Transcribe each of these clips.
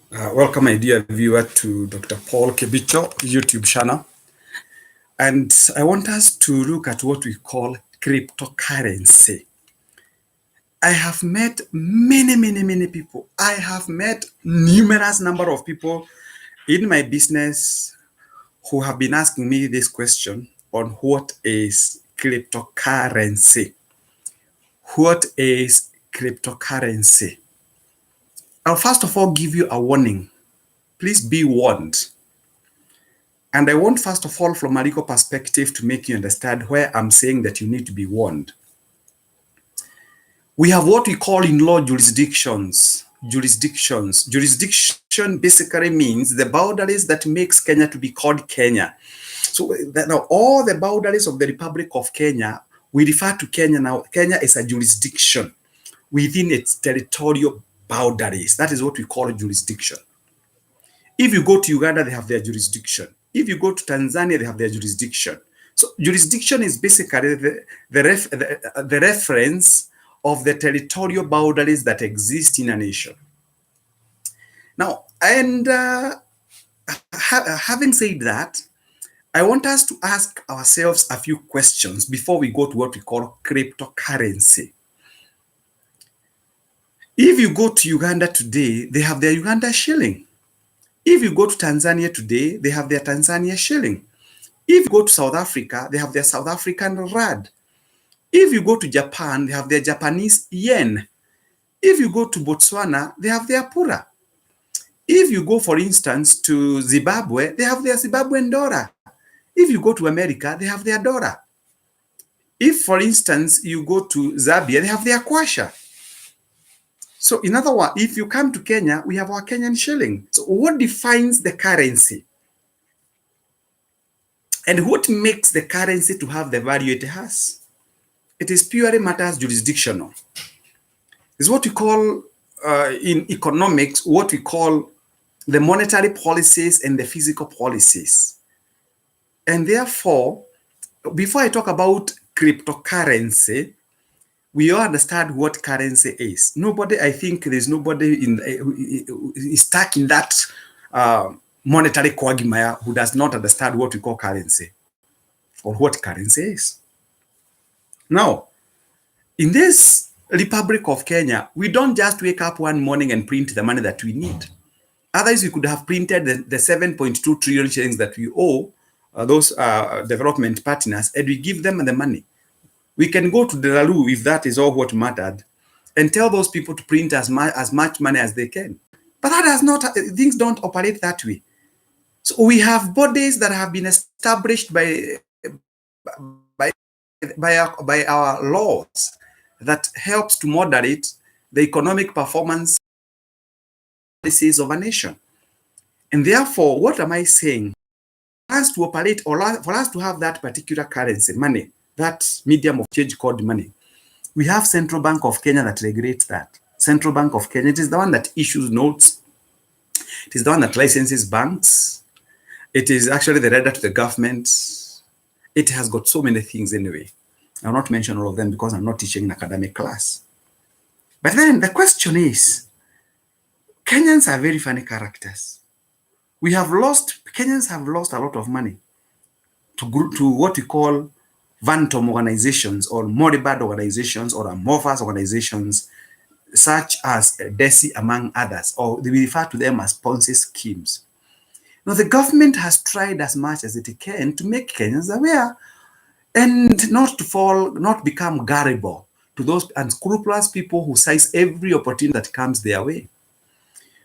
Welcome, my dear viewer, to Dr. Paul Kebicho YouTube channel. And I want us to look at what we call cryptocurrency. I have met many people. I have met numerous number of people in my business who have been asking me this question on what is cryptocurrency. What is cryptocurrency? I'll first of all give you a warning. Please be warned. And I want, first of all, from a legal perspective, to make you understand where I'm saying that you need to be warned. We have what we call in law jurisdictions. Jurisdiction basically means the boundaries that makes Kenya to be called Kenya. So now all the boundaries of the Republic of Kenya, we refer to Kenya now. Kenya is a jurisdiction within its territorial boundaries. That is what we call a jurisdiction. If you go to Uganda, they have their jurisdiction. If you go to Tanzania, they have their jurisdiction. So jurisdiction is basically the reference of the territorial boundaries that exist in a nation. Now, and having said that, I want us to ask ourselves a few questions before we go to what we call cryptocurrency. If you go to Uganda today, they have their Uganda shilling. If you go to Tanzania today, they have their Tanzania shilling. If you go to South Africa, they have their South African rand. If you go to Japan, they have their Japanese yen. If you go to Botswana, they have their pura. If you go, for instance, to Zimbabwe, they have their Zimbabwean dollar. If you go to America, they have their dollar. If, for instance, you go to Zambia, they have their kwacha. So in other words, if you come to Kenya, we have our Kenyan shilling. So what defines the currency? And what makes the currency to have the value it has? It is purely matters jurisdictional. It's what we call, in economics, what we call the monetary policies and the physical policies. And therefore, before I talk about cryptocurrency, we all understand what currency is. Nobody, I think there's nobody is stuck in that monetary quagmire who does not understand what we call currency or what currency is. Now, in this Republic of Kenya, we don't just wake up one morning and print the money that we need. Otherwise, we could have printed the 7.2 trillion shillings that we owe those development partners, and we give them the money. We can go to the Lalu, if that is all what mattered, and tell those people to print as much money as they can. But that does not, things don't operate that way. So we have bodies that have been established by our laws that helps to moderate the economic performance policies of a nation. And therefore, what am I saying? For us to operate, or for us to have that particular currency, money, that medium of change called money, we have Central Bank of Kenya that regulates that. Central Bank of Kenya, it is the one that issues notes. It is the one that licenses banks. It is actually the lender to the government. It has got so many things anyway. I'll not mention all of them because I'm not teaching an academic class. But then the question is, Kenyans are very funny characters. Kenyans have lost a lot of money to what we call phantom organizations or moribund organizations or amorphous organizations such as DESI, among others, or we refer to them as Ponzi schemes. Now, the government has tried as much as it can to make Kenyans aware and not become gullible to those unscrupulous people who seize every opportunity that comes their way.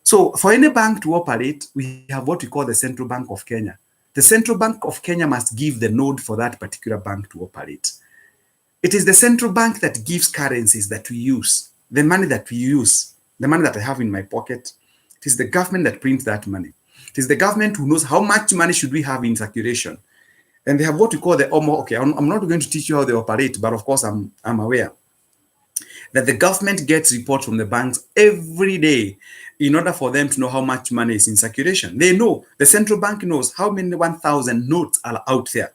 So for any bank to operate, we have what we call the Central Bank of Kenya. The Central Bank of Kenya must give the node for that particular bank to operate. It is the central bank that gives currencies that we use, the money that we use, the money that I have in my pocket. It is the government that prints that money. It is the government who knows how much money should we have in circulation. And they have what we call the OMO. Okay, I'm not going to teach you how they operate, but of course I'm aware that the government gets reports from the banks every day in order for them to know how much money is in circulation. They know, the central bank knows how many 1,000 notes are out there,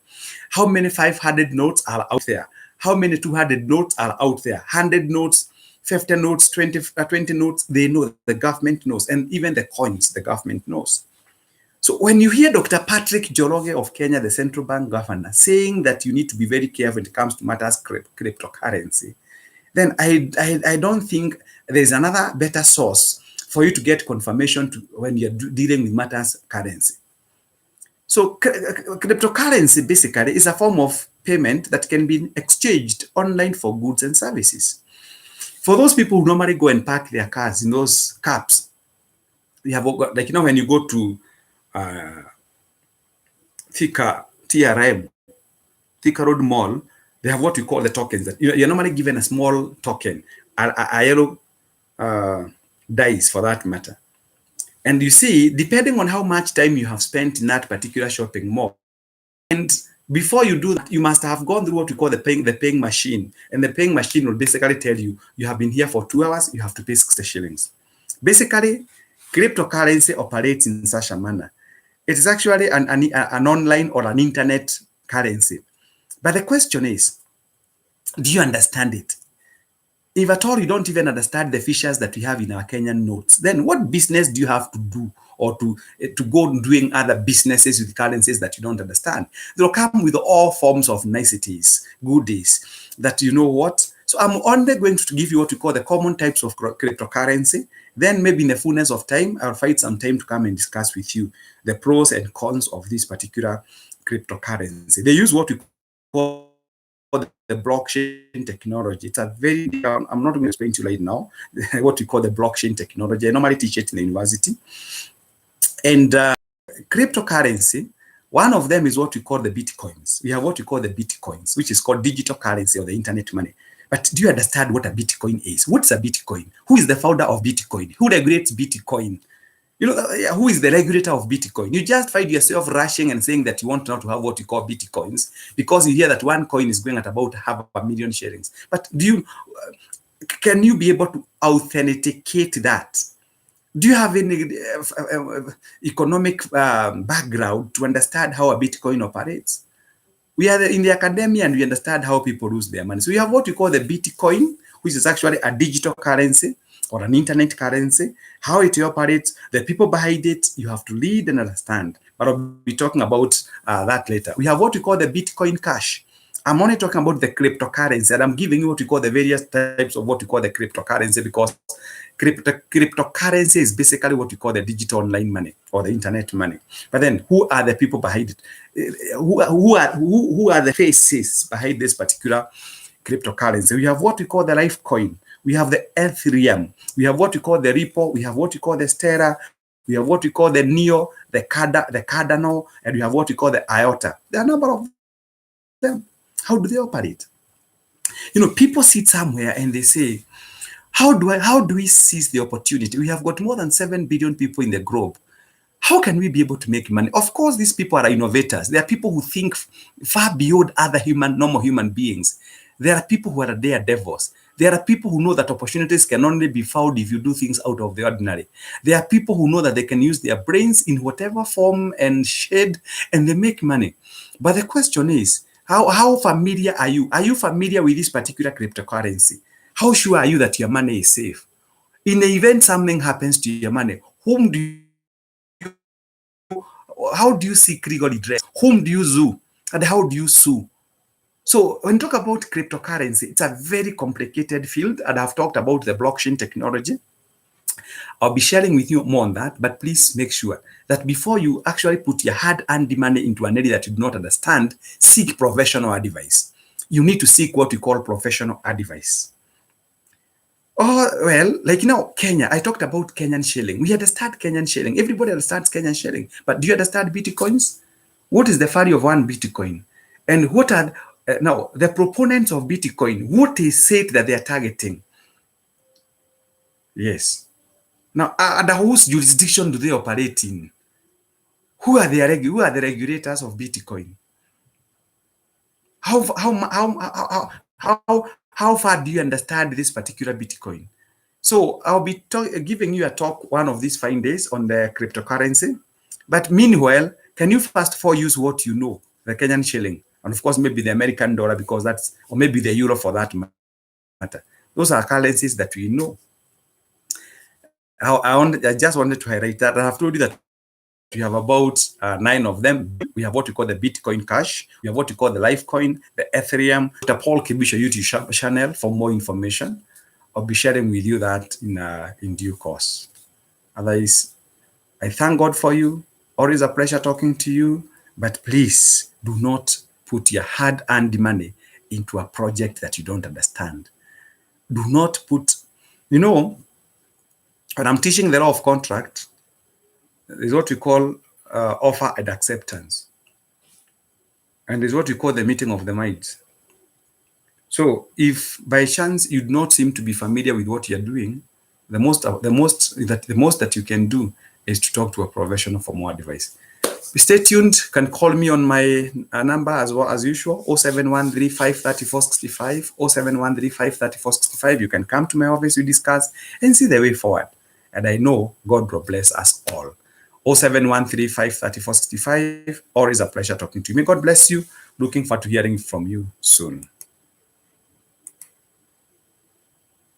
how many 500 notes are out there, how many 200 notes are out there, 100 notes, 50 notes, 20 notes, they know, the government knows, and even the coins, the government knows. So when you hear Dr. Patrick Njoroge of Kenya, the central bank governor, saying that you need to be very careful when it comes to matters cryptocurrency, then I don't think there's another better source for you to get confirmation to when you're dealing with matters currency. So cryptocurrency basically is a form of payment that can be exchanged online for goods and services. For those people who normally go and park their cars in those caps, we have, like, when you go to Thika, TRM, Thika Road Mall, they have what we call the tokens. That you're normally given a small token, a yellow dice for that matter. And you see, depending on how much time you have spent in that particular shopping mall, and before you do that, you must have gone through what we call the paying machine. And the paying machine will basically tell you, you have been here for 2 hours, you have to pay 60 shillings. Basically, cryptocurrency operates in such a manner. It is actually an online or an internet currency. But the question is, do you understand it? If at all you don't even understand the features that we have in our Kenyan notes, then what business do you have to do, or to go doing other businesses with currencies that you don't understand? They'll come with all forms of niceties, goodies, that you know what. So I'm only going to give you what we call the common types of cryptocurrency. Then maybe in the fullness of time, I'll find some time to come and discuss with you the pros and cons of this particular cryptocurrency. They use what we call the blockchain technology. It's a very, I'm not going to explain to you right now what we call the blockchain technology. I normally teach it in the university. And cryptocurrency, one of them is what we call the Bitcoins. We have what we call the Bitcoins, which is called digital currency or the internet money. But do you understand what a Bitcoin is? What's a Bitcoin? Who is the founder of Bitcoin? Who regulates Bitcoin? Who is the regulator of Bitcoin? You just find yourself rushing and saying that you want now to have what you call Bitcoins because you hear that one coin is going at about 500,000 shillings. But can you be able to authenticate that? Do you have any economic background to understand how a Bitcoin operates? We are in the academia and we understand how people lose their money. So we have what we call the Bitcoin, which is actually a digital currency or an internet currency, how it operates, the people behind it, you have to read and understand. But I'll be talking about that later. We have what we call the Bitcoin Cash. I'm only talking about the cryptocurrency, and I'm giving you what we call the various types of what we call the cryptocurrency, because cryptocurrency is basically what we call the digital online money or the internet money. But then who are the people behind it? Who are the faces behind this particular cryptocurrency? We have what we call the Litecoin. We have the Ethereum. We have what we call the Ripple. We have what we call the Stellar. We have what we call the Neo, the Cardano, and we have what we call the IOTA. There are a number of them. How do they operate? People sit somewhere and they say, how do we seize the opportunity? We have got more than 7 billion people in the globe. How can we be able to make money? Of course, these people are innovators. They are people who think far beyond other normal human beings. There are people who are daredevils. There are people who know that opportunities can only be found if you do things out of the ordinary. There are people who know that they can use their brains in whatever form and shade, and they make money. But the question is, how familiar are you? Are you familiar with this particular cryptocurrency? How sure are you that your money is safe? In the event something happens to your money, how do you seek legal redress? Whom do you sue? And how do you sue? So when you talk about cryptocurrency, it's a very complicated field, and I've talked about the blockchain technology. I'll be sharing with you more on that, but please make sure that before you actually put your hard-earned money into an area that you do not understand, seek professional advice. You need to seek what we call professional advice. Oh, well, like Kenya, I talked about Kenyan shilling. We understand Kenyan shilling. Everybody understands Kenyan shilling. But do you understand Bitcoins? What is the value of one Bitcoin? And what are now the proponents of Bitcoin? What is it that they are targeting? Yes. Now, under whose jurisdiction do they operate in? Who are the regulators of Bitcoin? How far do you understand this particular Bitcoin? So I'll be giving you a talk one of these fine days on the cryptocurrency. But meanwhile, can you first of all use what you know, the Kenyan shilling, and of course maybe the American dollar, because or maybe the euro for that matter. Those are currencies that we know. I just wanted to highlight that. I have told you that we have about 9 of them. We have what we call the Bitcoin Cash. We have what we call the Litecoin, the Ethereum. Dr. Paul Kibisha YouTube channel for more information. I'll be sharing with you that in due course. Otherwise, I thank God for you. Always a pleasure talking to you. But please do not put your hard-earned money into a project that you don't understand. Do not put, you know, when I'm teaching the law of contract, there's what we call offer and acceptance. And there's what we call the meeting of the minds. So if by chance you do not seem to be familiar with what you're doing, the most that you can do is to talk to a professional for more advice. Stay tuned. You can call me on my number as well as usual, 071353465, 071353465. You can come to my office, we discuss and see the way forward. And I know God will bless us all. 071353465. Always a pleasure talking to you. May God bless you. Looking forward to hearing from you soon.